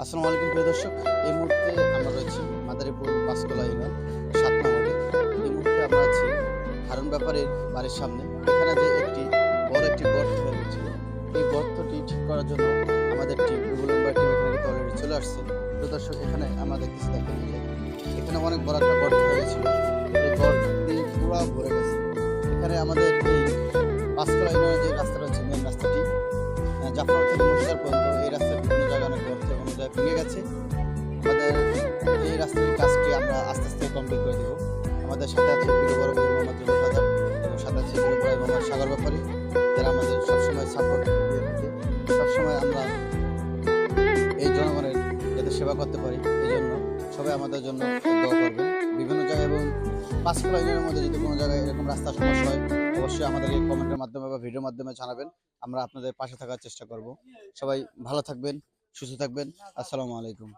আসসালামু আলাইকুম প্রিয় দর্শক। এই মুহূর্তে আমরা রয়েছি মাদারীপুর পাঁচকলা ইউনিয়ন ৭ নং ওয়ার্ডে। এই মুহূর্তে আমরা আছি হারুন ব্যাপারীর বাড়ির সামনে। এখানে যে বড় একটি গর্ত হয়ে গেছিল, এই গর্তটি ঠিক করার জন্য আমাদের টিম রুবেল মেম্বার টিম এখানে কিন্তু অলরেডি চলে আসছে। প্রিয় দর্শক, এখানে আমরা দেখতেছি, দেখেন এই যে এখানে অনেক বড় একটা গর্ত হয়ে গেছিল। এই গর্তটি পুরো ভরে গেছে। এখানে আমাদের এই পাঁচকলা ইউনিয়নের যে রাস্তা রয়েছে, মেন রাস্তাটি জাফর থেকে মুর্শিদাবাদ পর্যন্ত, এই রাস্তার বিভিন্ন জায়গায় অনেক গর্ত অনুযায়ী ভেঙে গেছে। আমাদের এই রাস্তার কাজটি আমরা আস্তে আস্তে কমপ্লিট করে দেবো। আমাদের সাথে আছে প্রিয় বড় ভাই মোহাম্মদ জুবের হাজার এবং সাথে আছে প্রিয় ভাই মোহাম্মদ সাগর ব্যাপারী, যারা আমাদের সবসময় সাপোর্ট দিয়ে থাকে। সবসময় আমরা এই জনগণের যাতে সেবা করতে পারি, এই জন্য সবাই আমাদের জন্য দোয়া করবেন। বিভিন্ন জায়গায় এবং পাঁচকলা ইউনিয়নের মধ্যে যদি কোনো জায়গায় এরকম রাস্তার সমস্যা হয়, অবশ্যই আমাদেরকে কমেন্টের মাধ্যমে বা ভিডিওর মাধ্যমে জানাবেন। আমরা আপনাদের পাশে থাকার চেষ্টা করব। সবাই ভালো থাকবেন, সুস্থ থাকবেন। আসসালামু আলাইকুম।